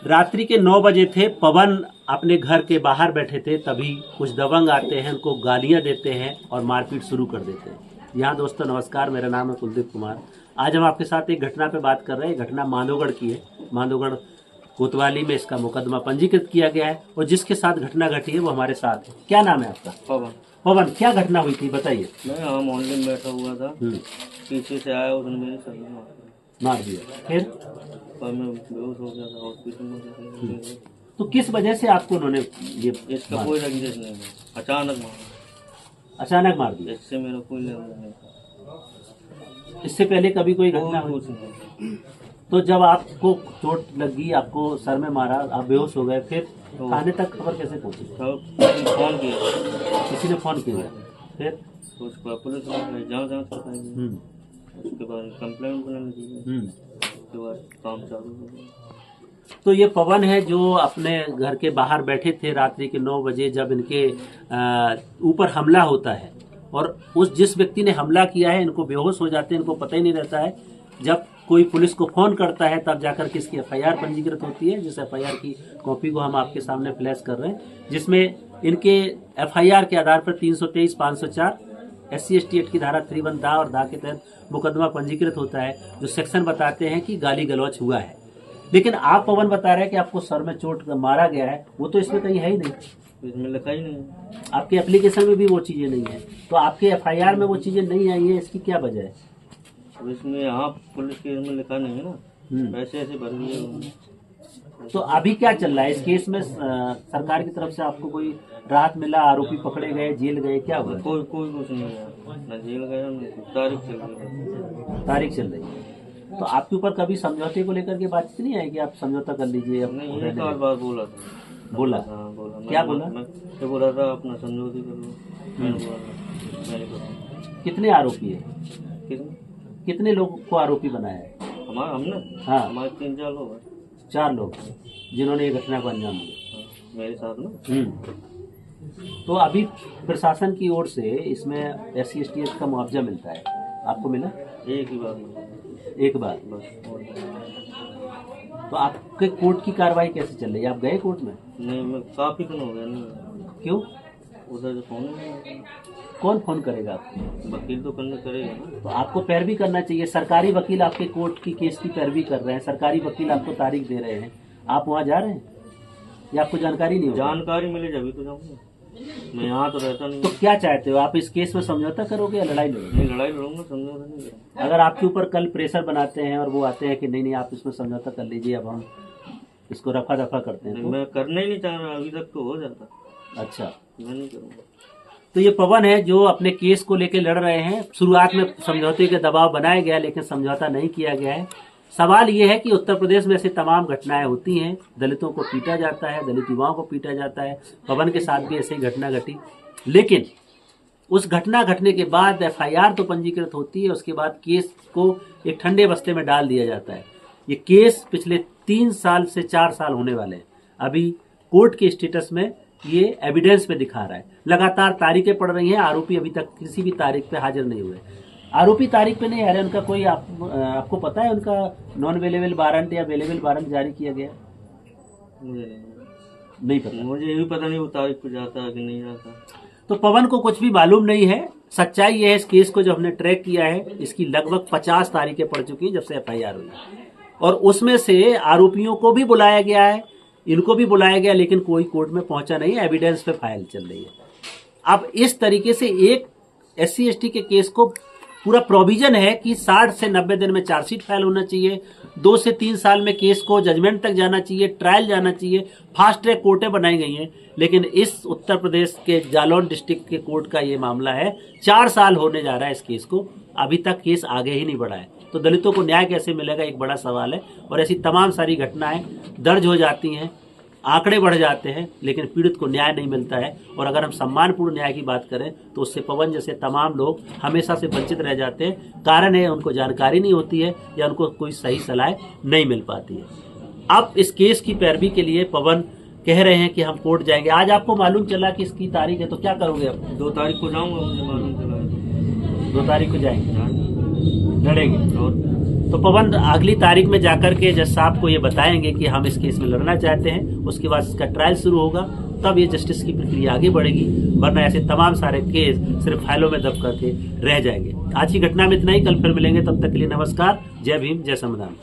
रात्रि के 9 बजे थे। पवन अपने घर के बाहर बैठे थे, तभी कुछ दबंग आते हैं, उनको गालियां देते हैं और मारपीट शुरू कर देते हैं। यहाँ दोस्तों नमस्कार, मेरा नाम है कुलदीप कुमार। आज हम आपके साथ एक घटना पे बात कर रहे हैं। घटना मांधोगढ़ की है। मांधोगढ़ कोतवाली में इसका मुकदमा पंजीकृत किया गया है और जिसके साथ घटना घटी है वो हमारे साथ है। क्या नाम है आपका? पवन। पवन, क्या घटना हुई थी बताइए। मैं यहाँ मोहल्ले में बैठा हुआ था, पीछे से आया, उसने मेरे सर में मार दिया, फिर और मैं बेहोश हो गया था, हॉस्पिटल में। तो किस वजह से आपको उन्होंने ये इसका कोई रंजिश नहीं है, अचानक मारा। अचानक मार दिया? इससे मेरा कोई लेना नहीं था। इससे पहले कभी कोई घटना हुई? कुछ नहीं। तो जब आपको चोट लगी, आपको सर में मारा, आप बेहोश हो गए, फिर थाने तक खबर कैसे पहुंची? फोन किया, किसी ने फोन किया, फिर उसको पुलिस ने जांच कराई, उसके बाद कंप्लेंट बनाने दी, उसके बाद काम चालू हो गया। तो ये पवन है जो अपने घर के बाहर बैठे थे रात्रि के 9 बजे, जब इनके ऊपर हमला होता है और उस जिस व्यक्ति ने हमला किया है, इनको बेहोश हो जाते हैं, इनको पता ही नहीं रहता है। जब कोई पुलिस को फोन करता है तब जाकर के इसकी एफआईआर पंजीकृत होती है, जिस एफआईआर की कॉपी को हम आपके सामने फ्लैश कर रहे हैं, जिसमें इनके एफआईआर के आधार पर 323, 504 SC/ST एक्ट की धारा 3(1) दा और दा के तहत मुकदमा पंजीकृत होता है, जो सेक्शन बताते हैं कि गाली गलौज हुआ है। लेकिन आप पवन बता रहे हैं कि आपको सर में चोट मारा गया है, वो तो इसमें कहीं है ही नहीं, इसमें लिखा ही नहीं। आपके एप्लीकेशन में भी वो चीजें नहीं है, तो आपके एफआईआर में वो चीजें नहीं आई है, इसकी क्या वजह है? इसमें यहाँ पुलिस केस में लिखा नहीं है ना, ऐसे ऐसे भर दिए। तो अभी क्या चल रहा है इस केस में? सरकार की तरफ से आपको कोई राहत मिला? आरोपी पकड़े गए, जेल गए, क्या हुआ? कोई कुछ नहीं है, न जेल गया, न तारीख चल रही। तारीख चल रही है। तो आपके ऊपर कभी समझौते को लेकर के बातचीत नहीं आई कि आप समझौता कर लीजिए? नहीं, एक बार बोला था। बोला? हाँ बोला। क्या बोला? मैं बोला था अपना समझौती कर लो। मैंने बोला कितने आरोपी है? कितने लोगों को आरोपी बनाया है? हमने हाँ, हमारे 3-4 लोग हैं। 4 लोग जिन्होंने ये घटना को अंजाम दिया मेरे साथ ना। तो अभी प्रशासन की ओर से इसमें SC/ST एक्ट का मुआवजा मिलता है, आपको मिला? एक ही बार। एक बार बस। तो आपके कोर्ट की कार्रवाई कैसे चल रही है? आप गए कोर्ट में? नहीं, मैं काफी दिन हो गया नहीं। क्यों? उधर से फोन नहीं। कौन फोन करेगा आपको? वकील तो करना करेगा ना। तो आपको पैरवी करना चाहिए। सरकारी वकील आपके कोर्ट की केस की पैरवी कर रहे हैं, सरकारी वकील आपको तारीख दे रहे हैं, आप वहाँ जा रहे हैं या आपको जानकारी नहीं? जानकारी मिले जब तो जाऊंगा, मैं यहाँ तो रहता नहीं। तो क्या चाहते हो आप? इस केस में समझौता करोगे या लड़ाई लड़ोगे? नहीं, लड़ाई लड़ूंगा, समझौता नहीं करूंगा। अगर आपके ऊपर कल प्रेशर बनाते हैं और वो आते हैं कि नहीं नहीं आप इसमें समझौता कर लीजिए, अब हम इसको रफा दफा करते हैं, तो मैं करना ही नहीं चाह रहा, अभी तक तो हो जाता। अच्छा, मैं नहीं करूँगा। तो ये पवन है जो अपने केस को लेकर लड़ रहे हैं। शुरुआत में समझौते के दबाव बनाया गया, लेकिन समझौता नहीं किया गया है। सवाल ये है कि उत्तर प्रदेश में ऐसी तमाम घटनाएं होती हैं, दलितों को पीटा जाता है, दलित युवाओं को पीटा जाता है। पवन के साथ भी ऐसी घटना घटी, लेकिन उस घटना घटने के बाद एफआईआर तो पंजीकृत होती है, उसके बाद केस को एक ठंडे बस्ते में डाल दिया जाता है। ये केस पिछले 3 साल से 4 साल होने वाले हैं। अभी कोर्ट के स्टेटस में ये एविडेंस पे दिखा रहा है, लगातार तारीखें पड़ रही हैं, आरोपी अभी तक किसी भी तारीख पे हाजिर नहीं हुए। आरोपी तारीख पे नहीं आ रहे, उनका कोई आपको पता है उनका नॉन अवेलेबल वारंट या अवेलेबल वारंट जारी किया गया? मुझे नहीं पता। मुझे ये भी पता नहीं वो तारीख पे जाता है कि नहीं जाता। तो पवन को कुछ भी मालूम नहीं है। सच्चाई ये है, इस केस को जो हमने ट्रैक किया है, इसकी लगभग 50 तारीखें पड़ चुकी हैं जब से एफआईआर हुई, और उसमें से आरोपियों को भी बुलाया गया है, इनको भी बुलाया गया, लेकिन कोई कोर्ट में पहुंचा नहीं है, एविडेंस पे फाइल चल रही है। अब इस तरीके से एक SC/ST के केस को पूरा प्रोविजन है कि 60 से 90 दिन में चार्जशीट फाइल होना चाहिए, 2 से 3 साल में केस को जजमेंट तक जाना चाहिए, ट्रायल जाना चाहिए, फास्ट ट्रैक कोर्टें बनाई गई हैं। लेकिन इस उत्तर प्रदेश के जालौन डिस्ट्रिक्ट के कोर्ट का ये मामला है, 4 साल होने जा रहा है इस केस को, अभी तक केस आगे ही नहीं बढ़ा है। तो दलितों को न्याय कैसे मिलेगा, एक बड़ा सवाल है। और ऐसी तमाम सारी घटनाएं दर्ज हो जाती हैं, आंकड़े बढ़ जाते हैं, लेकिन पीड़ित को न्याय नहीं मिलता है। और अगर हम सम्मानपूर्ण न्याय की बात करें तो उससे पवन जैसे तमाम लोग हमेशा से वंचित रह जाते हैं। कारण है उनको जानकारी नहीं होती है या उनको कोई सही सलाह नहीं मिल पाती है। अब इस केस की पैरवी के लिए पवन कह रहे हैं कि हम कोर्ट जाएंगे। आज आपको मालूम चला कि इसकी तारीख है, तो क्या करोगे अब? 2 तारीख को जाऊंगा, मुझे मालूम चला। 2 तारीख को जाएंगे, लड़ेंगे। और तो पवन अगली तारीख में जाकर के जज साहब को ये बताएंगे कि हम इस केस में लड़ना चाहते हैं, उसके बाद इसका ट्रायल शुरू होगा, तब ये जस्टिस की प्रक्रिया आगे बढ़ेगी, वरना ऐसे तमाम सारे केस सिर्फ फाइलों में दब करके रह जाएंगे। आज की घटना में इतना ही, कल फिर मिलेंगे, तब तक के लिए नमस्कार, जय भीम, जय संविधान।